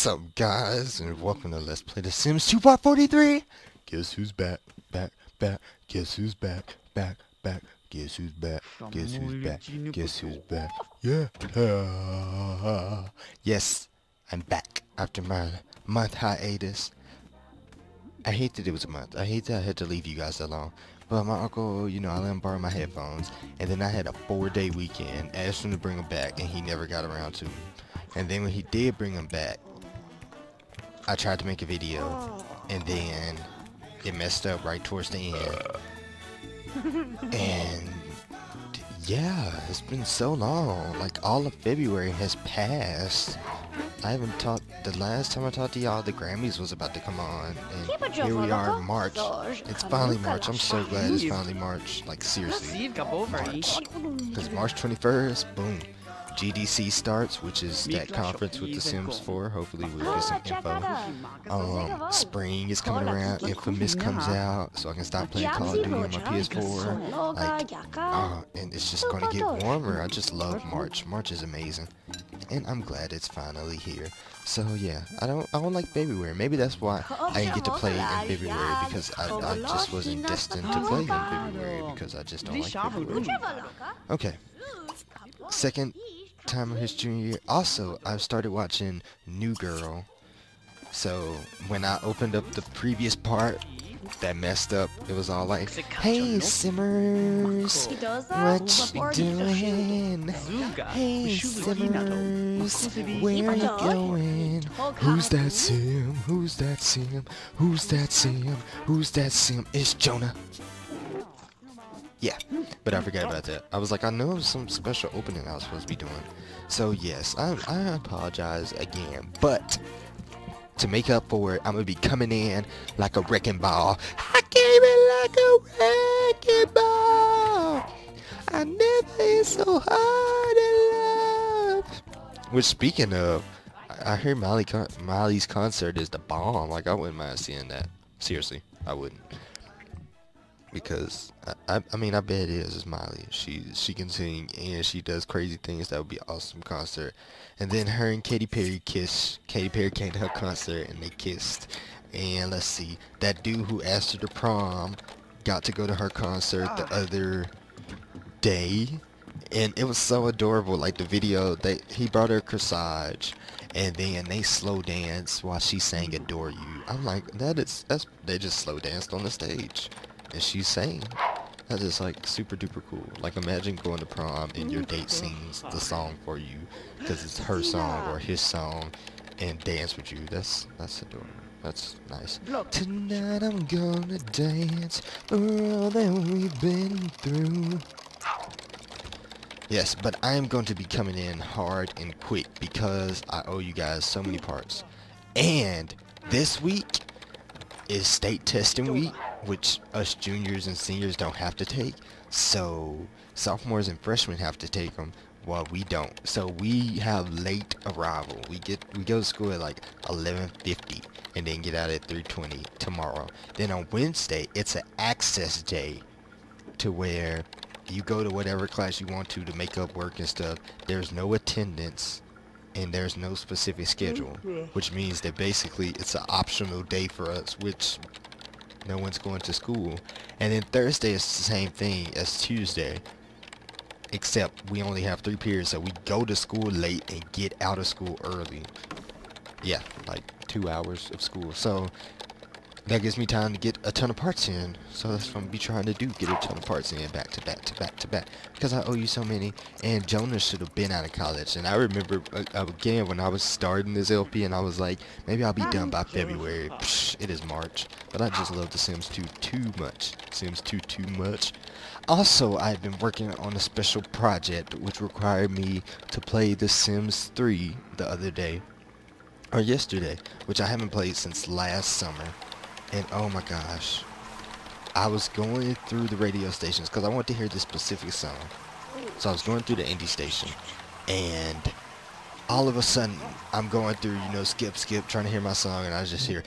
What's up, guys, and welcome to Let's Play The Sims 2 Part 43. Guess who's back, back, back. Guess who's back, back, back. Guess who's back, guess who's back, guess who's back. Yeah. Yes, I'm back after my month hiatus. I hate that it was a month. I hate that I had to leave you guys alone. But my uncle, you know, I let him borrow my headphones, and then I had a 4-day weekend. Asked him to bring them back, and he never got around to them. And then when he did bring them back, I tried to make a video, and then it messed up right towards the end. And yeah, it's been so long. Like, all of February has passed. I haven't talked. The last time I talked to y'all, the Grammys was about to come on, and here we are in March. It's finally March. I'm so glad it's finally March. Like, seriously, March. Because March 21st, boom, GDC starts, which is that conference with The Sims 4. Hopefully we'll get some info. Spring is coming around. Infamous comes out, so I can stop playing Call of Duty on my PS4. Like, and it's just gonna get warmer. I just love March. March is amazing, and I'm glad it's finally here. So yeah, I don't like February. Maybe that's why I didn't get to play in February, because I just wasn't destined to play in February, because I just don't like February. Okay. Second time of his junior year. Also, I've started watching New Girl. So when I opened up the previous part that messed up, it was all like, "Hey Simmers, what you doing? Hey Simmers, where are you going? Who's that Sim? Who's that Sim? Who's that Sim? Who's that Sim? It's Jonah." Yeah, but I forgot about that. I was like, I know it was some special opening I was supposed to be doing. So yes, I apologize again. But to make up for it, I'm going to be coming in like a wrecking ball. I came in like a wrecking ball. I never been so hard in love. Which, speaking of, I hear Miley's concert is the bomb. Like, I wouldn't mind seeing that. Seriously, I wouldn't. Because I mean, I bet it is. It's Miley. She can sing, and she does crazy things. That would be an awesome concert. And then her and Katy Perry kissed. Katy Perry came to her concert and they kissed. And let's see, that dude who asked her to prom got to go to her concert the other day, and it was so adorable. Like, the video, he brought her corsage, and then they slow danced while she sang "Adore You." I'm like, they just slow danced on the stage. And she sang. That is like super duper cool. Like, imagine going to prom and your date sings the song for you because it's her song or his song, and dance with you. That's adorable. That's nice. Tonight I'm gonna dance for all that we've been through. Yes, but I am going to be coming in hard and quick because I owe you guys so many parts. And this week is state testing week, which us juniors and seniors don't have to take. So sophomores and freshmen have to take them, while we don't. So we have late arrival. We go to school at like 11:50 and then get out at 3:20 tomorrow. Then on Wednesday, it's an access day to where you go to whatever class you want to make up work and stuff. There's no attendance, and there's no specific schedule, which means that basically it's an optional day for us, which no one's going to school. And then Thursday is the same thing as Tuesday, except we only have 3 periods, so we go to school late and get out of school early. Yeah, like 2 hours of school. So that gives me time to get a ton of parts in. So that's what I'm be trying to do, get a ton of parts in back to back to back to back. Because I owe you so many. And Jonah should have been out of college. And I remember, again, when I was starting this LP, and I was like, maybe I'll be done by February. Psh, it is March. But I just love The Sims 2 too much. Sims 2 too much. Also, I've been working on a special project which required me to play The Sims 3 the other day. Or yesterday. Which I haven't played since last summer. And oh my gosh, I was going through the radio stations because I wanted to hear this specific song. So I was going through the indie station, and all of a sudden I'm going through, you know, skip, trying to hear my song, and I just hear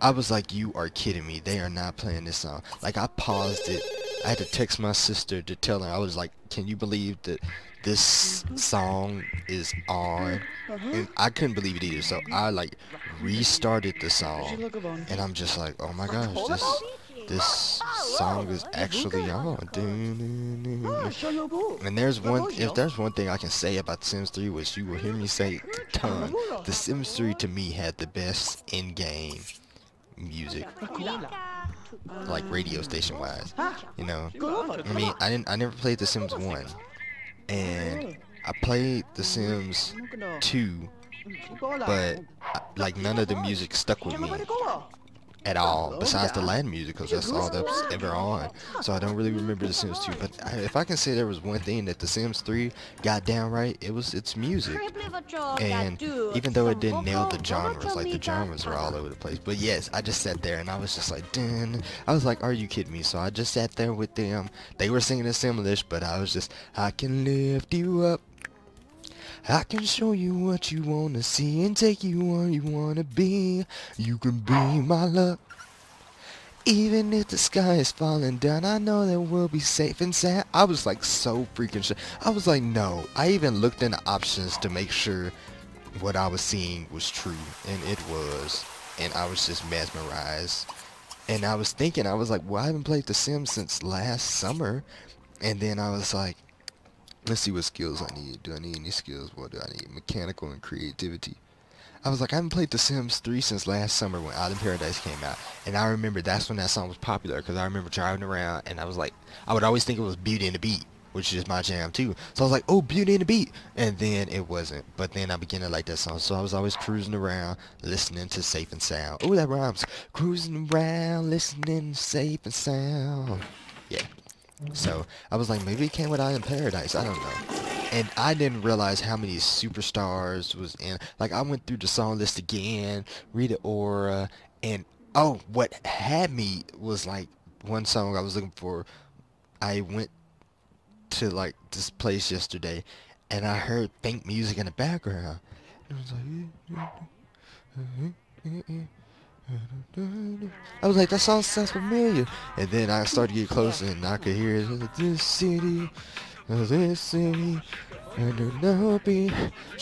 I was like, you are kidding me, they are not playing this song. Like, I paused it. I had to text my sister to tell her. I was like, can you believe that this song is on, and I couldn't believe it either. So I like restarted the song, and I'm just like, oh my gosh, this song is actually on. And if there's one thing I can say about Sims 3, which you will hear me say a ton, The Sims 3 to me had the best in-game music, like radio station wise. You know, I mean, I never played The Sims 1, and I played The Sims 2, but like none of the music stuck with me at all, besides the Latin music, because that's all that's ever on. So I don't really remember The Sims 2, but if I can say there was one thing that The Sims 3 got down right, it was its music. And even though it didn't nail the genres, like the genres were all over the place. But yes, I just sat there and I was just like, dun. I was like, are you kidding me? So I just sat there with them. They were singing in Simlish, but I was just, I can lift you up. I can show you what you wanna see and take you where you wanna be. You can be my luck. Even if the sky is falling down, I know that we'll be safe and sound. I was like so freaking sure. I was like, no. I even looked into options to make sure what I was seeing was true, and it was. And I was just mesmerized. And I was thinking, I was like, well, I haven't played The Sims since last summer. And then I was like, let's see what skills I need. Do I need any skills? What do I need? Mechanical and creativity. I was like, I haven't played The Sims 3 since last summer when Out in Paradise came out. And I remember that's when that song was popular, because I remember driving around and I was like, I would always think it was Beauty and the Beat, which is my jam too. So I was like, oh, Beauty and the Beat. And then it wasn't. But then I began to like that song. So I was always cruising around, listening to Safe and Sound. Oh, that rhymes. Cruising around, listening to Safe and Sound. Yeah. So I was like, maybe it came with Out in Paradise. I don't know. And I didn't realize how many superstars was in. Like, I went through the song list again, Rita Ora, and oh, what had me was like one song I was looking for. I went to like this place yesterday, and I heard faint music in the background. And I was like, that song sounds familiar. And then I started to get closer, and I could hear this city. This city, under no be,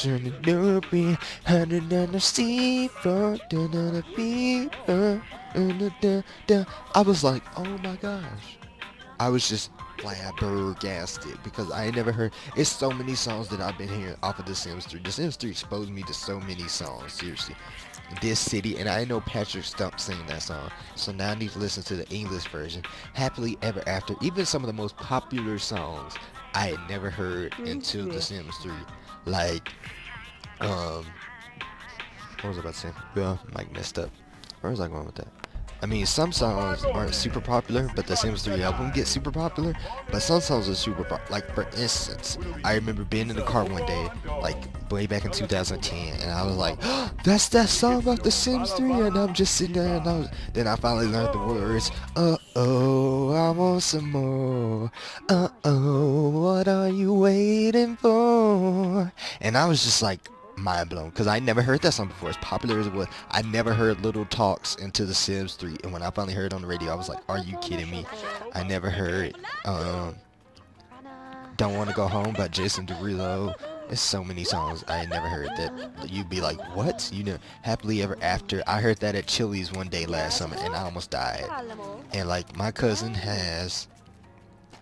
under no be, under the sea, under the I was like, oh my gosh. I was just flabbergasted because I ain't never heard. It's so many songs that I've been hearing off of The Sims 3. The Sims 3 exposed me to so many songs, seriously. This city, and I know Patrick Stump singing that song, so now I need to listen to the English version. Happily Ever After, even some of the most popular songs I had never heard until The Sims 3. Like, what was I about to say? Yeah, Mike messed up. Where was I going with that? I mean, some songs aren't super popular, but The Sims 3 helped them get super popular. But some songs are super popular. Like, for instance, I remember being in the car one day, like, way back in 2010, and I was like, oh, that's that song about The Sims 3, and I'm just sitting there, and then I finally learned the words, uh-oh, I want some more, uh-oh, what are you waiting for? And I was just like, mind blown, because I never heard that song before. As popular as it was, I never heard Little Talks into The Sims 3, and when I finally heard it on the radio, I was like, are you kidding me? I never heard Don't Want to Go Home by Jason Derulo. There's so many songs I had never heard that you'd be like, what? You know, Happily Ever After. I heard that at Chili's one day last summer, and I almost died. And like, my cousin has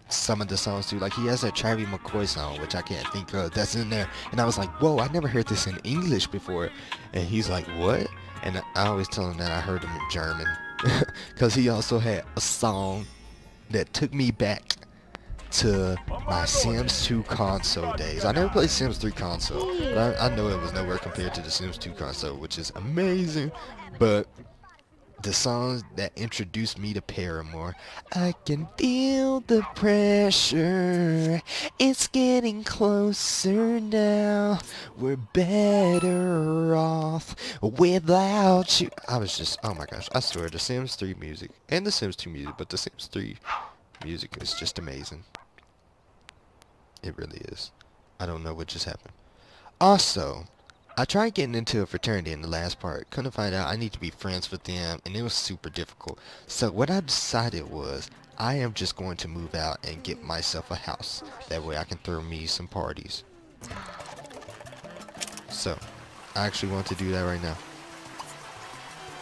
some of the songs too. Like, he has that Travis McCoy song, which I can't think of, that's in there, and I was like, whoa, I never heard this in English before. And he's like, what? And I always tell him that I heard him in German, because he also had a song that took me back to my Sims 2 console days. I never played Sims 3 console, but I know it was nowhere compared to the Sims 2 console, which is amazing. But the songs that introduced me to Paramore, I can feel the pressure, it's getting closer now, we're better off without you. I was just, oh my gosh, I swear, the Sims 3 music, and the Sims 2 music, but the Sims 3 music is just amazing. It really is. I don't know what just happened. Also, I tried getting into a fraternity in the last part. Couldn't find out I need to be friends with them, and it was super difficult. So what I decided was, I am just going to move out and get myself a house. That way I can throw me some parties. So, I actually want to do that right now.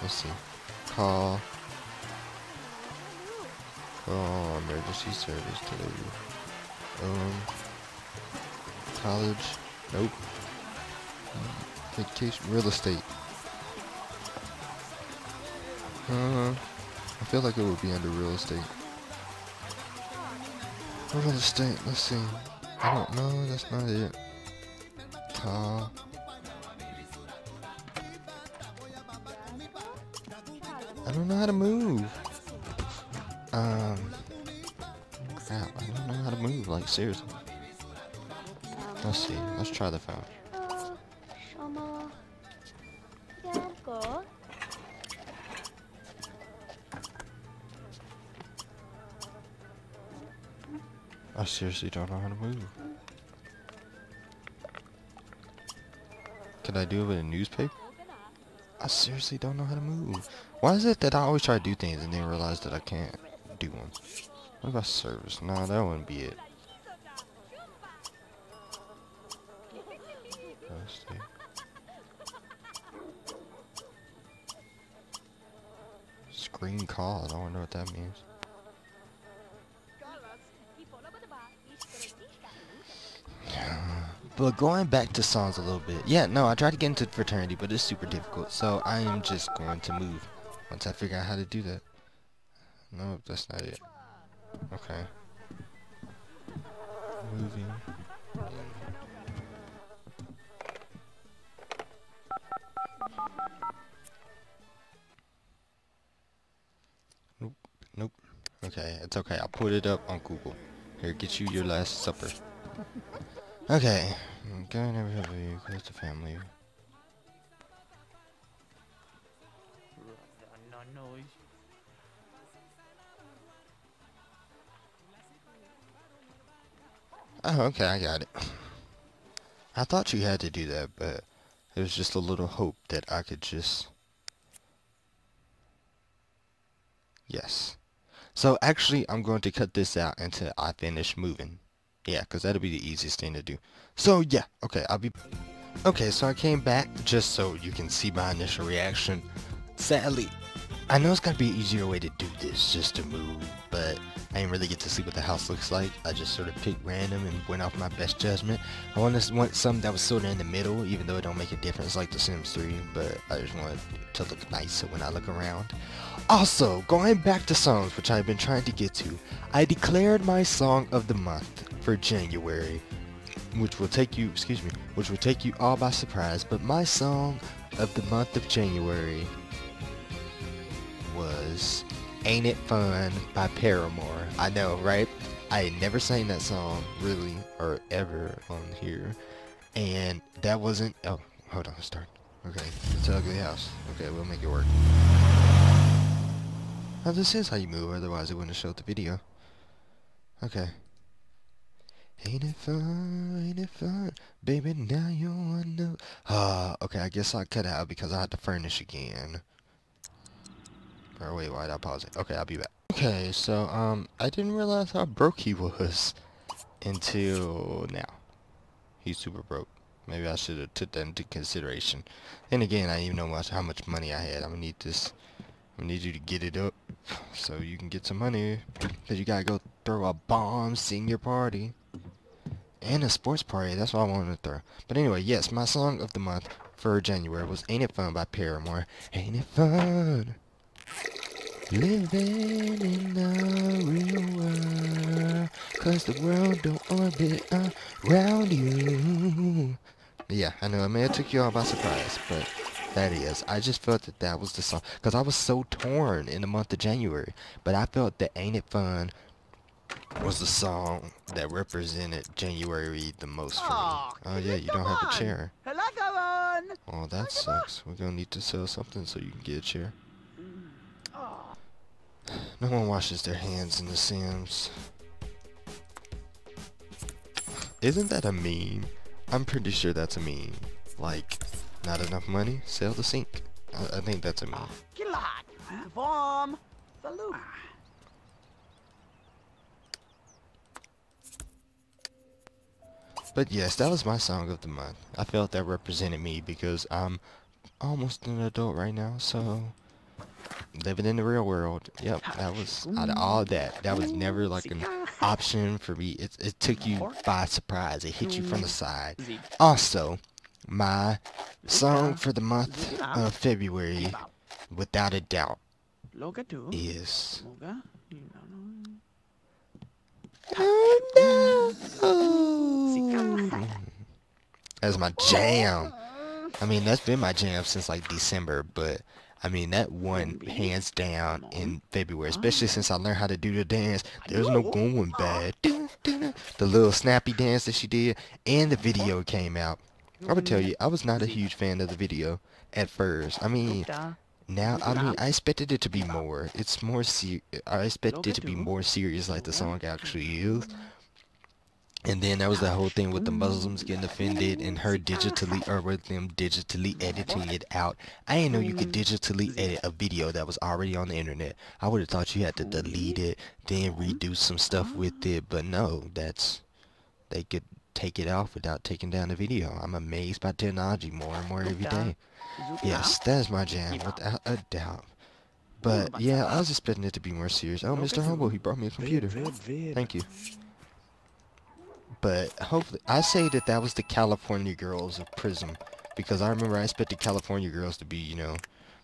Let's see. Call emergency service delivery. College. Nope. Vacation. Real estate. I feel like it would be under real estate. Real estate. Let's see. I don't know. That's not it. Call. I don't know how to move. Crap, I don't know how to move, like, seriously. Let's see, let's try the phone. I seriously don't know how to move. Can I do it with a newspaper? I seriously don't know how to move. Why is it that I always try to do things and then realize that I can't do them? What about service? Nah, that wouldn't be it. Let's see. Screen call. I don't know what that means. But going back to songs a little bit. Yeah, no, I tried to get into fraternity, but it's super difficult. So I am just going to move once I figure out how to do that. No, that's not it. Okay. Moving. Nope. Nope. Okay, it's okay. I'll put it up on Google. Here, get you your last supper. Okay. God never have you close to family. Oh, okay, I got it. I thought you had to do that, but there was just a little hope that I could just... Yes. So actually, I'm going to cut this out until I finish moving. Yeah, because that'll be the easiest thing to do. So yeah, okay, I'll be... Okay, so I came back just so you can see my initial reaction. Sadly, I know it's got to be an easier way to do this, just to move, but I didn't really get to see what the house looks like. I just sort of picked random and went off my best judgment. I want something that was sort of in the middle, even though it don't make a difference like The Sims 3, but I just wanted to look nice when I look around. Also, going back to songs, which I've been trying to get to, I declared my song of the month for January, which will take you, which will take you all by surprise, but my song of the month of January was Ain't It Fun by Paramore. I know, right? I had never sang that song, really, or ever on here, and that wasn't, oh, hold on, start. Okay, it's an ugly house. Okay, we'll make it work. Now this is how you move, otherwise it wouldn't have showed the video. Okay. Ain't it fun, ain't it fun, baby, now you wanna know. Okay, I guess I cut out because I had to furnish again. Or wait, why'd I pause it? Okay, I'll be back. Okay, so, I didn't realize how broke he was until now. He's super broke. Maybe I should have took that into consideration. And again, I didn't even know how much money I had. I'm gonna need this. I'm gonna need you to get it up so you can get some money. Because you gotta go throw a bomb senior party. And a sports party, that's what I wanted to throw. But anyway, yes, my song of the month for January was Ain't It Fun by Paramore. Ain't it fun living in the real world, 'cause the world don't orbit around you. Yeah, I know, I may have took you all by surprise, but that is. I just felt that that was the song, because I was so torn in the month of January. But I felt that Ain't It Fun was the song that represented January the most for me. Oh yeah, you don't have a chair. Oh, that sucks. We're gonna need to sell something so you can get a chair. No one washes their hands in The Sims. Isn't that a meme? I'm pretty sure that's a meme. Like, not enough money? Sell the sink. I think that's a meme. But yes, that was my song of the month. I felt that represented me because I'm almost an adult right now, so living in the real world. Yep, that was out of all that. That was never like an option for me. It took you by surprise. It hit you from the side. Also, my song for the month of February, without a doubt, is that's my jam. I mean, that's been my jam since like December, but I mean, that one hands down in February, especially since I learned how to do the dance. There's no going bad. The little snappy dance that she did, and the video came out. I would tell you, I was not a huge fan of the video at first. I mean, now, I expected it to be more. It's more I expected it to be more serious like the song actually is. And then there was that whole thing with the Muslims getting offended and her digitally, or with them digitally editing it out. I didn't know you could digitally edit a video that was already on the internet. I would have thought you had to delete it, then redo some stuff with it, but no, they could take it off without taking down the video. I'm amazed by technology more and more every day. Yes, that is my jam, without a doubt. But yeah, I was expecting it to be more serious. Oh, Mr. Humble, he brought me a computer. Thank you. But hopefully, I say that was the California Girls of Prism, because I remember I expected California Girls to be, you know,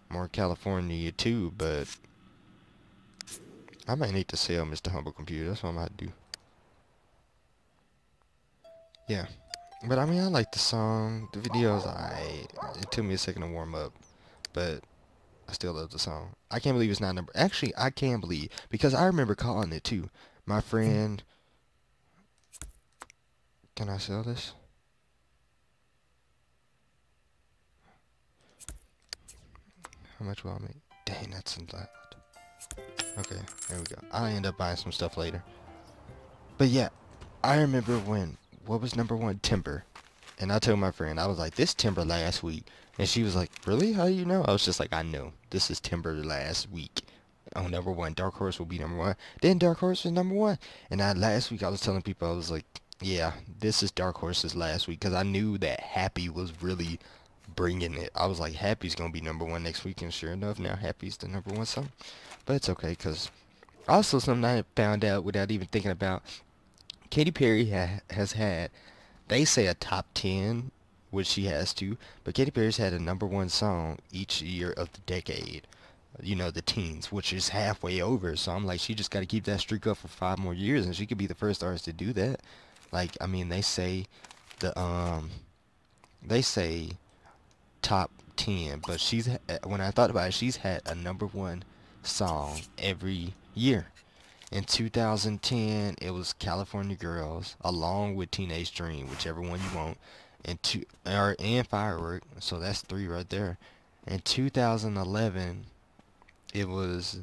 more California too, but I might need to sell Mr. Humble computer. That's what I might do. Yeah, but I mean, I like the song. The video's it took me a second to warm up, but I still love the song. I can't believe it's not number. Actually, I can believe, because I remember calling it too. My friend. Can I sell this? How much will I make? Dang, that's a lot. Okay, there we go. I'll end up buying some stuff later. But yeah, I remember what was number one? Timber. And I told my friend, I was like, this Timber last week. And she was like, really? How do you know? I was just like, I know. This is Timber last week. Oh, number one. Dark Horse will be number one. Then Dark Horse was number one. And last week I was telling people, I was like, yeah, this is Dark Horse's last week, because I knew that Happy was really bringing it. I was like, Happy's going to be number one next week, and sure enough, now Happy's the number one song. But it's okay, because also something I found out without even thinking about, Katy Perry has had, they say a top 10, which she has to, but Katy Perry's had a number one song each year of the decade. You know, the teens, which is halfway over, so I'm like, she just got to keep that streak up for 5 more years, and she could be the first artist to do that. Like, I mean, they say top 10, but when I thought about it, she's had a number one song every year. In 2010, it was California Girls, along with Teenage Dream, whichever one you want, and Firework, so that's 3 right there. In 2011, it was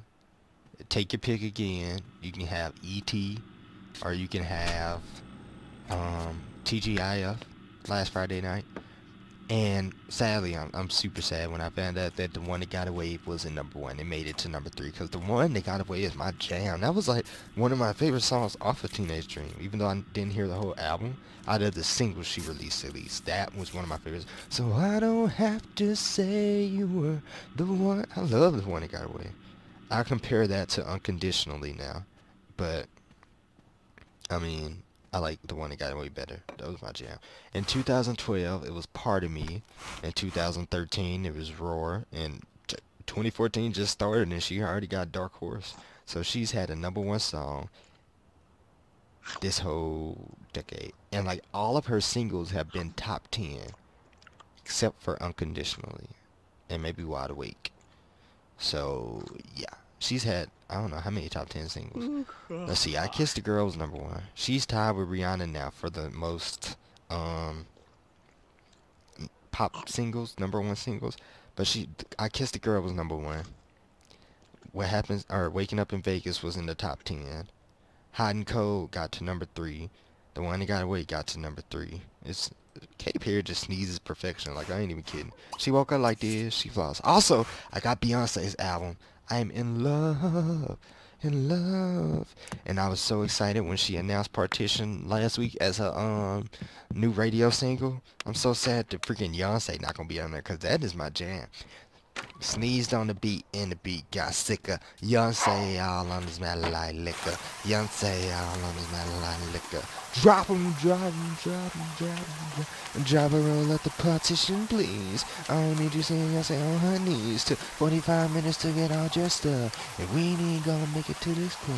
Take Your Pick Again. You can have E.T., or you can have TGIF, Last Friday Night. And sadly, I'm super sad when I found out that the One That Got Away wasn't number one. It made it to number 3, because the One That Got Away is my jam. That was like one of my favorite songs off of Teenage Dream. Even though I didn't hear the whole album, out of the singles she released at least, that was one of my favorites. So I don't have to say you were the one. I love the One That Got Away. I compare that to Unconditionally now, but I mean, I like the One That Got Away better. That was my jam. In 2012, it was Part of Me. In 2013, it was Roar. And 2014 just started, and she already got Dark Horse. So she's had a number one song this whole decade. And like, all of her singles have been top 10, except for Unconditionally and maybe Wide Awake. So yeah, she's had, I don't know how many top 10 singles. Let's see, I Kissed a Girl was number one. She's tied with Rihanna now for the most pop singles, number one singles. But I Kissed a Girl was number one. What Happens, or Waking Up in Vegas was in the top 10. Hot and Cold got to number 3. The One That Got Away got to number 3. It's Katy Perry just sneezes perfection. Like, I ain't even kidding. She woke up like this. She flaws. Also, I got Beyonce's album, I Am in Love. in love. And I was so excited when she announced Partition last week as her new radio single. I'm so sad that freaking Beyonce not gonna be on there, cause that is my jam. Sneezed on the beat and the beat got sicker. Beyonce all on his mellow like liquor. Beyonce all on his mellow like liquor. Drop 'em, drop 'em, drop 'em, drop 'em, drop 'em. Drop a roll at the partition, please. I don't need you seeing Beyonce on her knees. Took 45 minutes to get all dressed up, and we ain't gonna make it to this club.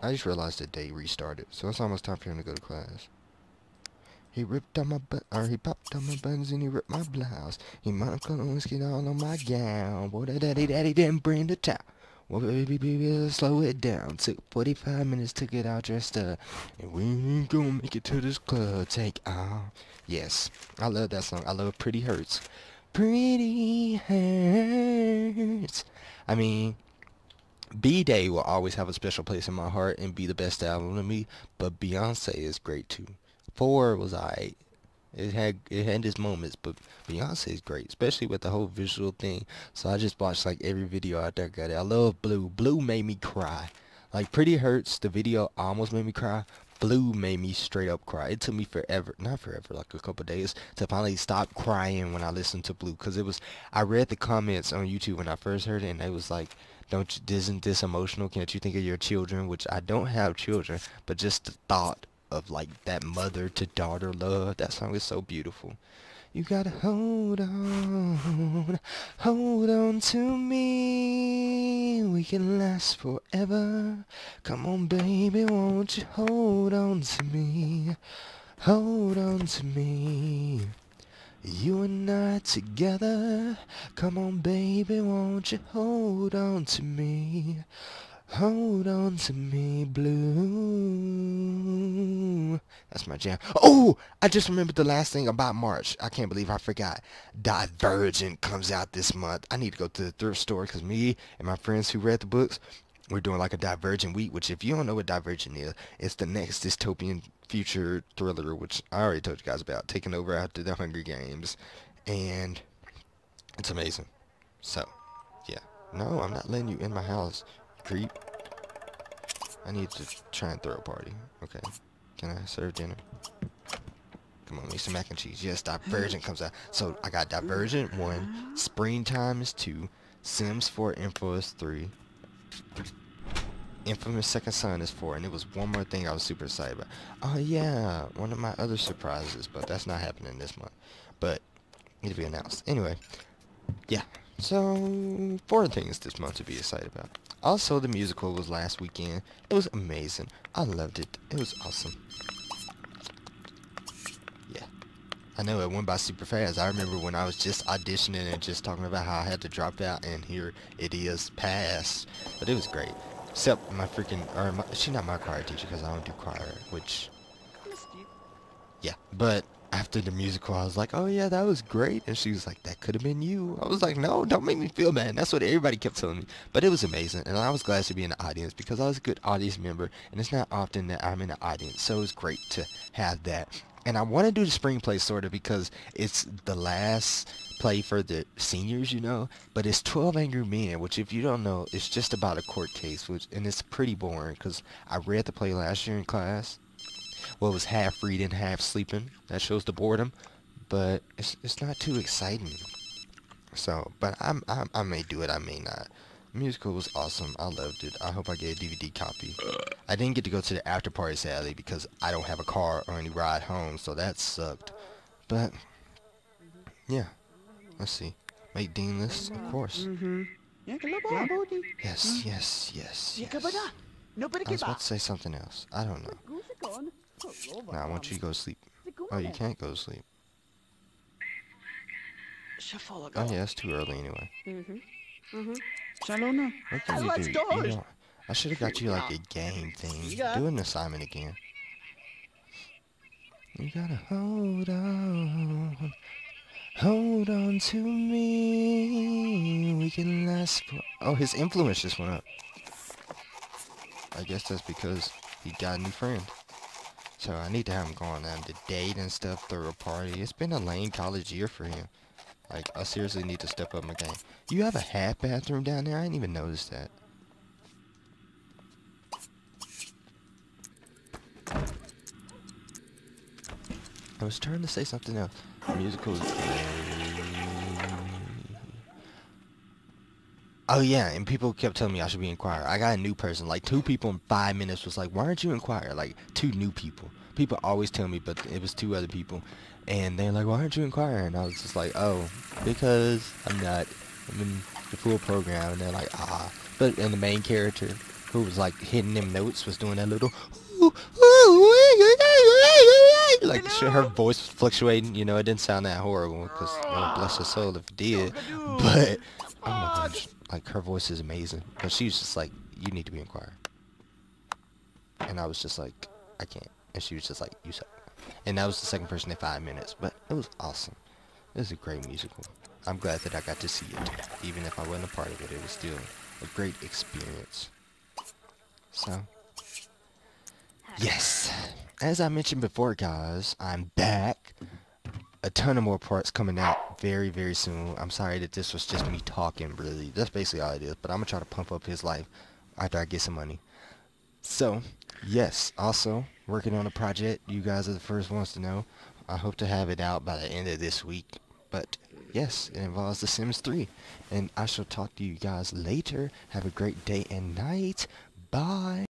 I just realized the day restarted, so it's almost time for him to go to class. He ripped on my he popped on my buttons and he ripped my blouse. He might have cut whiskey all on my gown. Boy, that daddy didn't bring the towel. Well, baby, slow it down. Took 45 minutes to get all dressed up, and we ain't gonna make it to this club. Take off. Yes, I love that song. I love Pretty Hurts. Pretty Hurts. I mean, B-Day will always have a special place in my heart and be the best album to me, but Beyonce is great too. 4 was alright. It had its moments, but Beyonce is great, especially with the whole visual thing. So I just watched like every video out there. Got it. I love Blue. Blue made me cry. Like Pretty Hurts, the video almost made me cry. Blue made me straight up cry. It took me forever, not forever, like a couple days to finally stop crying when I listened to Blue, because it was. I read the comments on YouTube when I first heard it, and it was like, "Don't you, isn't this emotional? Can't you think of your children?" Which I don't have children, but just the thought of like that mother to daughter love. That song is so beautiful. You gotta hold on to me. We can last forever. Come on, baby, won't you hold on to me? Hold on to me. You and I together. Come on, baby, won't you hold on to me? Hold on to me, Blue. That's my jam. Oh, I just remembered the last thing about March. I can't believe I forgot. Divergent comes out this month. I need to go to the thrift store because me and my friends who read the books, we're doing like a Divergent week, which if you don't know what Divergent is, it's the next dystopian future thriller, which I already told you guys about, taking over after the Hunger Games. And it's amazing. So, yeah. No, I'm not letting you in my house. Creep. I need to try and throw a party. Okay. Can I serve dinner? Come on, make some mac and cheese. Yes, Divergent comes out. So I got Divergent 1, Springtime is 2, Sims 4, Infamous 3, Infamous Second Son is 4, and it was one more thing I was super excited about. Oh yeah, one of my other surprises, but that's not happening this month. But it'll be announced. Anyway, yeah. So 4 things this month to be excited about. Also, the musical was last weekend. It was amazing. I loved it. It was awesome. Yeah. I know it went by super fast. I remember when I was just auditioning and just talking about how I had to drop out, and here it is passed. But it was great. Except my freaking, she's not my choir teacher because I don't do choir, which, yeah. But after the musical, I was like, oh yeah, that was great. And she was like, that could have been you. I was like, no, don't make me feel bad. And that's what everybody kept telling me. But it was amazing. And I was glad to be in the audience because I was a good audience member. And it's not often that I'm in the audience. So it was great to have that. And I want to do the spring play sort of because it's the last play for the seniors, you know. But it's 12 Angry Men, which if you don't know, it's just about a court case. And it's pretty boring because I read the play last year in class. Well, it was half reading, half sleeping. That shows the boredom, but it's not too exciting. So, but I may do it, I may not. The musical was awesome. I loved it. I hope I get a DVD copy. I didn't get to go to the after party sadly because I don't have a car or any ride home, so that sucked. But yeah, let's see. Make Dean list, of course. Yes, yes, yes, yes. I was about to say something else. I don't know. Nah, I want you to go to sleep. Oh, you can't go to sleep. Oh yeah, it's too early anyway. What can you do? You know, I should have got you like a game thing. Do an assignment again. You gotta hold on to me. We can last for. Oh, his influence just went up. I guess that's because he got a new friend. So I need to have him go on to date and stuff, throw a party. It's been a lame college year for him. Like, I seriously need to step up my game. You have a half bathroom down there? I didn't even notice that. I was trying to say something else. Musical is great. Oh yeah, and people kept telling me I should be in choir. I got a new person. Like 2 people in 5 minutes was like, "Why aren't you in choir?" Like 2 new people. People always tell me, but it was 2 other people, and they're like, "Why aren't you in choir?" And I was just like, "Oh, because I'm not. I'm in the full program." And they're like, "Ah," but and the main character who was like hitting them notes was doing that little. Like her voice was fluctuating, you know, it didn't sound that horrible because, oh, bless her soul if it did, but oh my gosh, like her voice is amazing. But she was just like, "You need to be in choir," and I was just like, "I can't," and she was just like, "You suck," and that was the second person in 5 minutes. But it was awesome. It was a great musical. I'm glad that I got to see it, even if I wasn't a part of it. It was still a great experience. So. Yes, as I mentioned before, guys, I'm back. A ton of more parts coming out very, very soon. I'm sorry that this was just me talking, really. That's basically all it is, but I'm going to try to pump up his life after I get some money. So, yes, also, working on a project. You guys are the first ones to know. I hope to have it out by the end of this week. But, yes, it involves The Sims 3. And I shall talk to you guys later. Have a great day and night. Bye.